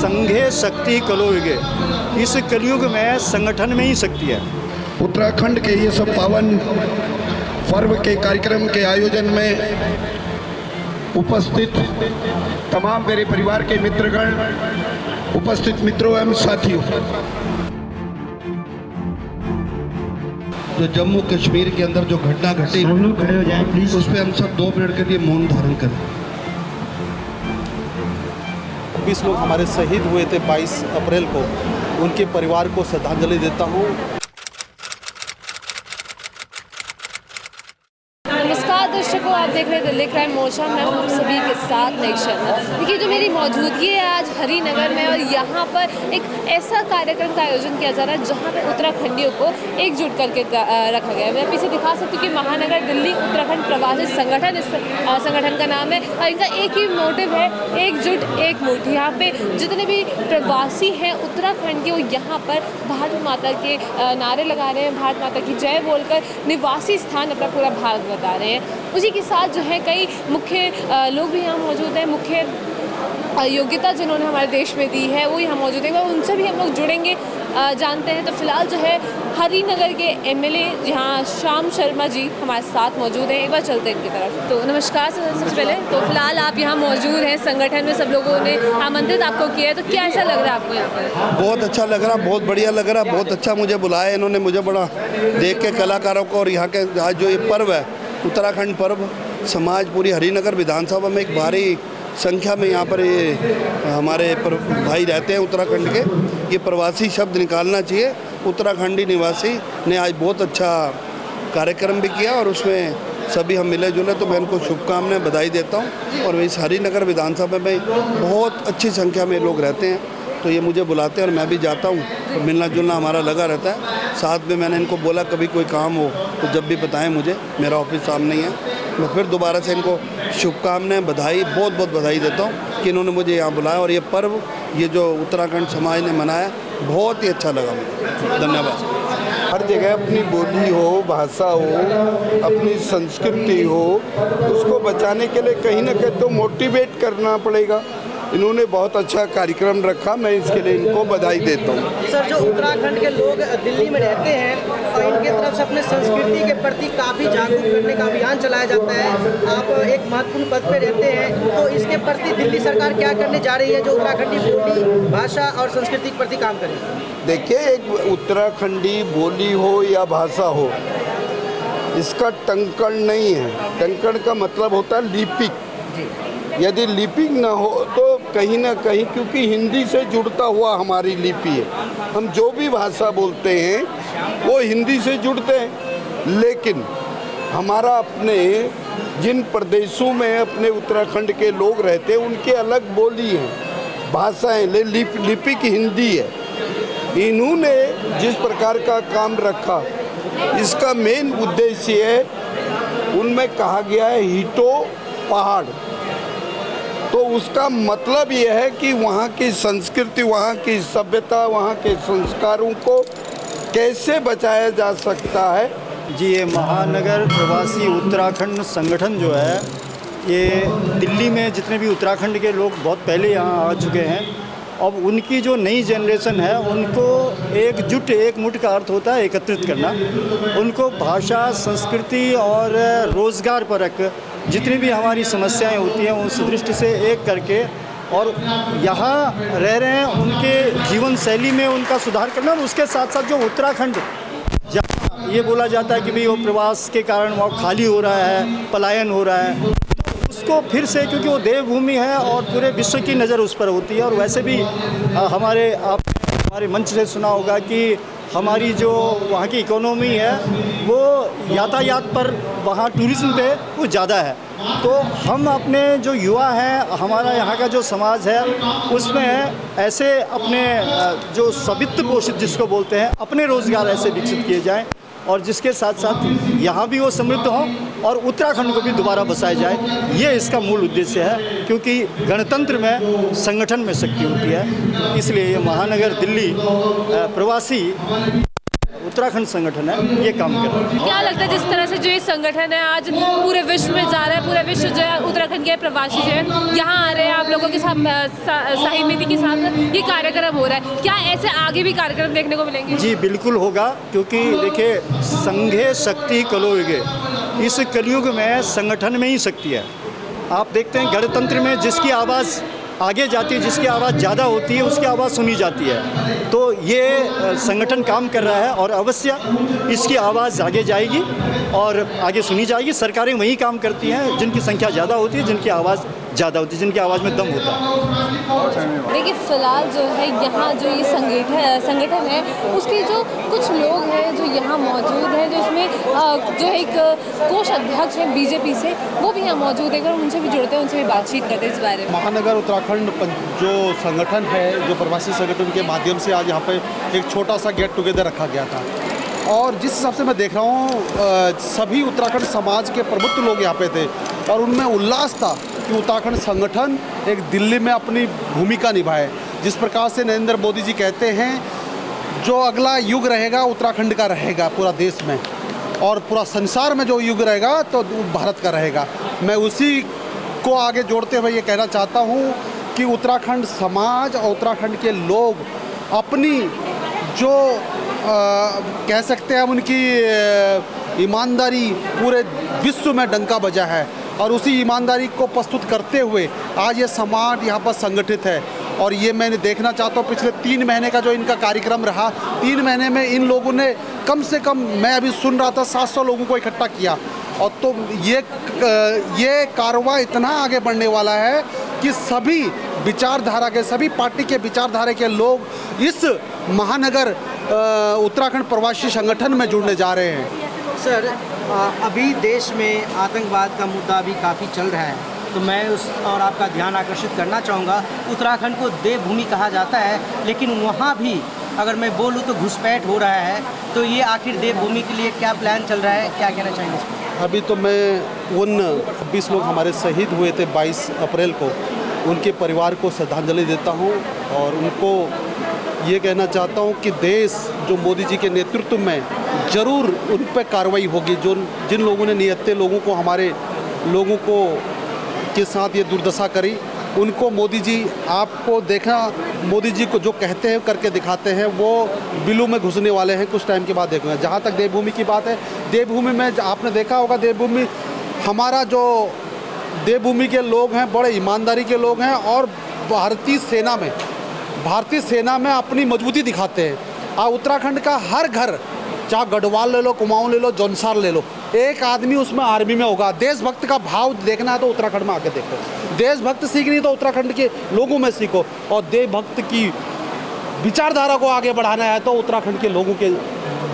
संघे शक्ति कलयुगे, इस कलयुग में संगठन में ही शक्ति है। उत्तराखंड के ये सब पावन पर्व के कार्यक्रम के आयोजन में उपस्थित तमाम मेरे परिवार के मित्रगण, उपस्थित मित्रों एवं साथियों, जो जम्मू कश्मीर के अंदर जो घटना घटी, खड़े हो जाएं प्लीज। उस पर हम सब 2 मिनट के लिए मौन धारण करें। 20 लोग हमारे शहीद हुए थे 22 अप्रैल को, उनके परिवार को श्रद्धांजलि देता हूँ। नमस्कार दर्शकों, आप देख रहे हैं दिल्ली क्राइम मोर्चा। मैं हूं आप सभी के साथ नईशा। देखिए, जो मेरी मौजूदगी है आज हरिनगर में, और यहाँ पर एक ऐसा कार्यक्रम का आयोजन किया जा रहा है जहाँ पर उत्तराखंडियों को एकजुट करके रखा गया है। मैं पीछे दिखा सकती हूँ कि महानगर दिल्ली उत्तराखंड प्रवासी संगठन इस संगठन का नाम है, और इनका एक ही मोटिव है, एकजुट एक मुट्ठी। यहाँ पे जितने भी प्रवासी हैं उत्तराखंड के, वो यहाँ पर भारत माता के नारे लगा रहे हैं, भारत माता की जय बोलकर निवासी स्थान अपना पूरा भारत बता रहे हैं। उसी के साथ जो है कई मुख्य लोग भी यहाँ मौजूद हैं, मुख्य योग्यता जिन्होंने हमारे देश में दी है वो यहाँ मौजूद है, उनसे भी हम लोग जुड़ेंगे, जानते हैं। तो फिलहाल जो है हरिनगर के एमएलए यहाँ श्याम शर्मा जी हमारे साथ मौजूद हैं। एक बार चलते हैं इनकी तरफ। तो नमस्कार सर, सबसे पहले तो फिलहाल आप यहाँ मौजूद हैं, संगठन में सब लोगों ने आमंत्रित आपको किया है, तो क्या ऐसा लग रहा है आपको यहाँ पर? बहुत अच्छा लग रहा, बहुत बढ़िया लग रहा, बहुत अच्छा मुझे बुलाया इन्होंने, मुझे बड़ा देख के कलाकारों को। और यहाँ के आज जो ये पर्व है उत्तराखंड पर्व, समाज पूरी हरिनगर विधानसभा में एक भारी संख्या में यहाँ पर ये हमारे भाई रहते हैं उत्तराखंड के। ये प्रवासी शब्द निकालना चाहिए। उत्तराखंडी निवासी ने आज बहुत अच्छा कार्यक्रम भी किया और उसमें सभी हम मिले जुले, तो मैं इनको शुभकामनाएं बधाई देता हूँ। और इस हरिनगर विधानसभा में बहुत अच्छी संख्या में लोग रहते हैं, तो ये मुझे बुलाते हैं और मैं भी जाता हूँ, तो मिलना जुलना हमारा लगा रहता है। साथ में मैंने इनको बोला कभी कोई काम हो तो जब भी बताएं मुझे, मेरा ऑफिस सामने ही है। मैं फिर दोबारा से इनको शुभकामनाएं, बधाई, बहुत बहुत बधाई देता हूँ कि इन्होंने मुझे यहाँ बुलाया। और ये पर्व, ये जो उत्तराखंड समाज ने मनाया, बहुत ही अच्छा लगा मुझे। धन्यवाद। हर जगह अपनी बोली हो, भाषा हो, अपनी संस्कृति हो, उसको बचाने के लिए कहीं ना कहीं तो मोटिवेट करना पड़ेगा। इन्होंने बहुत अच्छा कार्यक्रम रखा, मैं इसके लिए इनको बधाई देता हूँ। सर, जो उत्तराखंड के लोग दिल्ली में रहते हैं और इनके तरफ से अपने संस्कृति के प्रति काफ़ी जागरूक करने का अभियान चलाया जाता है, आप एक महत्वपूर्ण पद पे रहते हैं, तो इसके प्रति दिल्ली सरकार क्या करने जा रही है जो उत्तराखंडी बोली, भाषा और संस्कृति के प्रति काम करे? देखिए, एक उत्तराखंडी बोली हो या भाषा हो, इसका टंकण नहीं है। टंकण का मतलब होता है लिपिक। यदि लिपिंग ना हो तो कहीं ना कहीं, क्योंकि हिंदी से जुड़ता हुआ हमारी लिपि है, हम जो भी भाषा बोलते हैं वो हिंदी से जुड़ते हैं। लेकिन हमारा अपने जिन प्रदेशों में अपने उत्तराखंड के लोग रहते हैं उनके अलग बोली हैं, भाषाएं, लिपिक हिंदी है। इन्होंने जिस प्रकार का काम रखा, इसका मेन उद्देश्य है, उनमें कहा गया है हिटो पहाड़, तो उसका मतलब यह है कि वहाँ की संस्कृति, वहाँ की सभ्यता, वहाँ के संस्कारों को कैसे बचाया जा सकता है। जी, ये महानगर प्रवासी उत्तराखंड संगठन जो है, ये दिल्ली में जितने भी उत्तराखंड के लोग बहुत पहले यहाँ आ चुके हैं। अब उनकी जो नई जनरेशन है, उनको एकजुट, एक मुठ का अर्थ होता है एकत्रित करना। उनको भाषा, संस्कृति और रोज़गार परक जितनी भी हमारी समस्याएं होती हैं उस दृष्टि से एक करके, और यहाँ रह रहे हैं उनके जीवन शैली में उनका सुधार करना। और उसके साथ साथ जो उत्तराखंड, जहाँ ये बोला जाता है कि भाई वो प्रवास के कारण वहाँ खाली हो रहा है, पलायन हो रहा है, तो उसको फिर से, क्योंकि वो देवभूमि है और पूरे विश्व की नज़र उस पर होती है। और वैसे भी हमारे मंच से सुना होगा कि हमारी जो वहाँ की इकोनॉमी है वो यातायात पर, वहाँ टूरिज़्म पे वो ज़्यादा है। तो हम अपने जो युवा हैं, हमारा यहाँ का जो समाज है, उसमें ऐसे अपने जो सवित्त पोषित जिसको बोलते हैं, अपने रोज़गार ऐसे विकसित किए जाएं, और जिसके साथ साथ यहाँ भी वो समृद्ध हों और उत्तराखंड को भी दोबारा बसाया जाए। ये इसका मूल उद्देश्य है, क्योंकि गणतंत्र में संगठन में शक्ति होती है। इसलिए ये महानगर दिल्ली प्रवासी उत्तराखंड संगठन है ये काम कर रहा है। क्या लगता है जिस तरह से जो ये संगठन है आज पूरे विश्व में जा रहा है, पूरा विश्व जो है उत्तराखंड के प्रवासी जो है यहाँ आ रहे हैं, आप लोगों के साथ सहमति के साथ ये कार्यक्रम हो रहा है, क्या ऐसे आगे भी कार्यक्रम देखने को मिलेंगे? जी बिल्कुल होगा, क्योंकि देखिए संघे शक्ति कलयुगे, इस कलयुग में संगठन में ही शक्ति है। आप देखते हैं गणतंत्र में जिसकी आवाज़ आगे जाती है, जिसकी आवाज़ ज़्यादा होती है उसकी आवाज़ सुनी जाती है। तो ये संगठन काम कर रहा है और अवश्य इसकी आवाज़ आगे जाएगी और आगे सुनी जाएगी। सरकारें वही काम करती हैं जिनकी संख्या ज़्यादा होती है, जिनकी आवाज़ ज़्यादा होती है, जिनकी आवाज़ में दम होता है। देखिए फ़िलहाल जो है यहाँ जो ये संगठन है उसके जो कुछ लोग हैं जो यहाँ मौजूद हैं, जो इसमें जो एक कोष अध्यक्ष हैं बीजेपी से, वो भी यहाँ मौजूद है और उनसे भी जुड़ते हैं, उनसे भी बातचीत करते हैं इस बारे में। महानगर उत्तराखंड जो संगठन है, जो प्रवासी संगठन के माध्यम से आज यहाँ पे एक छोटा सा गेट टुगेदर रखा गया था और जिस हिसाब से मैं देख रहा हूँ सभी उत्तराखंड समाज के प्रबुद्ध लोग यहाँ पे थे और उनमें उल्लास था कि उत्तराखंड संगठन एक दिल्ली में अपनी भूमिका निभाए। जिस प्रकार से नरेंद्र मोदी जी कहते हैं जो अगला युग रहेगा उत्तराखंड का रहेगा पूरा देश में, और पूरा संसार में जो युग रहेगा तो भारत का रहेगा। मैं उसी को आगे जोड़ते हुए ये कहना चाहता हूँ कि उत्तराखंड समाज और उत्तराखंड के लोग अपनी जो कह सकते हैं उनकी ईमानदारी पूरे विश्व में डंका बजा है और उसी ईमानदारी को प्रस्तुत करते हुए आज ये समाज यहाँ पर संगठित है। और ये मैंने देखना चाहता हूँ पिछले 3 महीने का जो इनका कार्यक्रम रहा, 3 महीने में इन लोगों ने कम से कम, मैं अभी सुन रहा था 700 लोगों को इकट्ठा किया। और तो ये कारवां इतना आगे बढ़ने वाला है कि सभी विचारधारा के, सभी पार्टी के विचारधारा के लोग इस महानगर उत्तराखंड प्रवासी संगठन में जुड़ने जा रहे हैं। सर, अभी देश में आतंकवाद का मुद्दा भी काफ़ी चल रहा है, तो मैं उस और आपका ध्यान आकर्षित करना चाहूँगा। उत्तराखंड को देवभूमि कहा जाता है, लेकिन वहाँ भी अगर मैं बोलूँ तो घुसपैठ हो रहा है, तो ये आखिर देवभूमि के लिए क्या प्लान चल रहा है, क्या कहना चाहेंगे इस पर? अभी तो मैं उन 20 लोग हमारे शहीद हुए थे 22 अप्रैल को, उनके परिवार को श्रद्धांजलि देता हूँ और उनको ये कहना चाहता हूँ कि देश जो मोदी जी के नेतृत्व में ज़रूर उन पर कार्रवाई होगी। जो जिन लोगों ने निहत्थे लोगों को, हमारे लोगों को के साथ ये दुर्दशा करी, उनको मोदी जी, आपको देखा मोदी जी को जो कहते हैं करके दिखाते हैं, वो बिलों में घुसने वाले हैं कुछ टाइम के बाद देखूँगा। जहाँ तक देवभूमि की बात है, देवभूमि में आपने देखा होगा, देवभूमि हमारा जो देवभूमि के लोग हैं बड़े ईमानदारी के लोग हैं और भारतीय सेना में अपनी मजबूती दिखाते हैं। और उत्तराखंड का हर घर, चाहे गढ़वाल ले लो, कुमाऊँ ले लो, जौनसार ले लो, एक आदमी उसमें आर्मी में होगा। देशभक्त का भाव देखना है तो उत्तराखंड में आके देखो। देशभक्त सीखनी तो उत्तराखंड के लोगों में सीखो, और देशभक्त की विचारधारा को आगे बढ़ाना है तो उत्तराखंड के लोगों के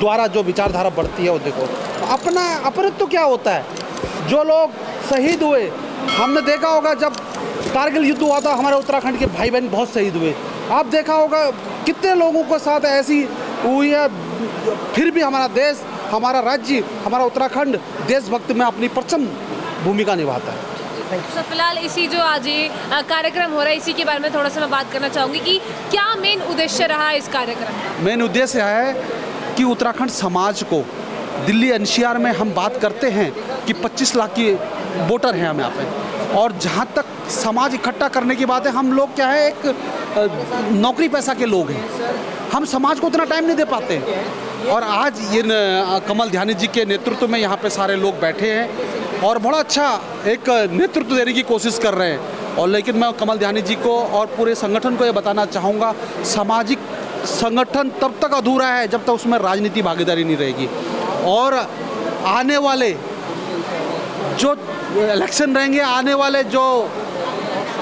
द्वारा जो विचारधारा बढ़ती है वो देखो। अपने तो क्या होता है, जो लोग शहीद हुए, हमने देखा होगा जब कारगिल युद्ध हुआ था, हमारे उत्तराखंड के भाई बहन बहुत शहीद हुए। आप देखा होगा कितने लोगों के साथ ऐसी हुई है, फिर भी हमारा देश, हमारा राज्य, हमारा उत्तराखंड देशभक्त में अपनी प्रचंड भूमिका निभाता है। तो फिलहाल इसी जो आज ये कार्यक्रम हो रहा है, इसी के बारे में थोड़ा सा मैं बात करना चाहूँगी कि क्या मेन उद्देश्य रहा इस कार्यक्रम का? मेन उद्देश्य है कि उत्तराखंड समाज को, दिल्ली एनसीआर में हम बात करते हैं कि 25 लाख की वोटर हैं हम यहाँ पे, और जहाँ तक समाज इकट्ठा करने की बात है, हम लोग क्या है, एक नौकरी पैसा के लोग हैं, हम समाज को उतना टाइम नहीं दे पाते। और आज ये कमल ध्यानी जी के नेतृत्व में यहाँ पे सारे लोग बैठे हैं और बड़ा अच्छा एक नेतृत्व देने की कोशिश कर रहे हैं। और लेकिन मैं कमल ध्यानी जी को और पूरे संगठन को ये बताना चाहूँगा, सामाजिक संगठन तब तक अधूरा है जब तक उसमें राजनीति भागीदारी नहीं रहेगी। और आने वाले जो इलेक्शन रहेंगे, आने वाले जो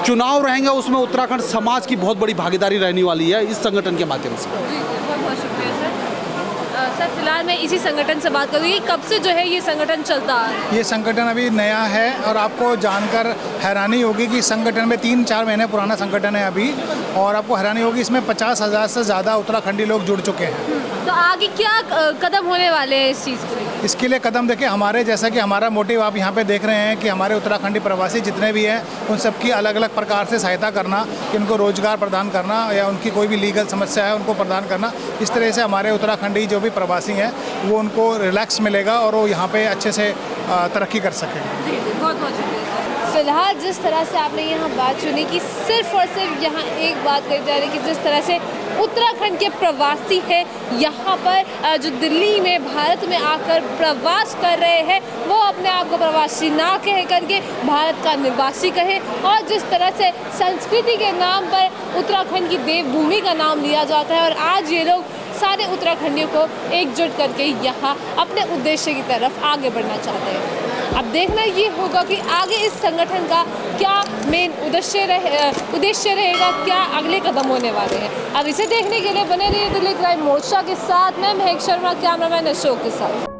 चुनाव रहेंगे, उसमें उत्तराखंड समाज की बहुत बड़ी भागीदारी रहने वाली है इस संगठन के माध्यम से। बहुत बहुत शुक्रिया सर। फिलहाल मैं इसी संगठन से बात करूँगी, कब से जो है ये संगठन चलता है? ये संगठन अभी नया है और आपको जानकर हैरानी होगी कि संगठन में 3-4 महीने पुराना संगठन है अभी, और आपको हैरानी होगी इसमें 50,000 से ज़्यादा उत्तराखंडी लोग जुड़ चुके हैं। तो आगे क्या कदम होने वाले हैं इस चीज़ को? इसके लिए कदम देखिए हमारे, जैसा कि हमारा मोटिव आप यहाँ पे देख रहे हैं कि हमारे उत्तराखंडी प्रवासी जितने भी हैं उन सबकी अलग अलग प्रकार से सहायता करना, कि उनको रोजगार प्रदान करना या उनकी कोई भी लीगल समस्या है उनको प्रदान करना। इस तरह से हमारे उत्तराखंडी जो भी प्रवासी हैं वो उनको रिलैक्स मिलेगा और वो यहाँ पे अच्छे से तरक्की कर सकेंगे। बहुत बहुत शुक्रिया। फिलहाल जिस तरह से आपने यहाँ बात सुनी कि सिर्फ और सिर्फ यहाँ एक बात कही जा रही है कि जिस तरह से उत्तराखंड के प्रवासी हैं यहाँ पर जो दिल्ली में भारत में आकर प्रवास कर रहे हैं वो अपने आप को प्रवासी ना कह करके भारत का निवासी कहे, और जिस तरह से संस्कृति के नाम पर उत्तराखंड की देवभूमि का नाम लिया जाता है, और आज ये लोग सारे उत्तराखंडियों को एकजुट करके यहाँ अपने उद्देश्य की तरफ आगे बढ़ना चाहते हैं। अब देखना ये होगा कि आगे इस संगठन का क्या मेन उद्देश्य रहेगा, क्या अगले कदम होने वाले हैं। अब इसे देखने के लिए बने रहिए दिल्ली क्राइम मोर्चा के साथ। मैं महक शर्मा, कैमरामैन अशोक के साथ।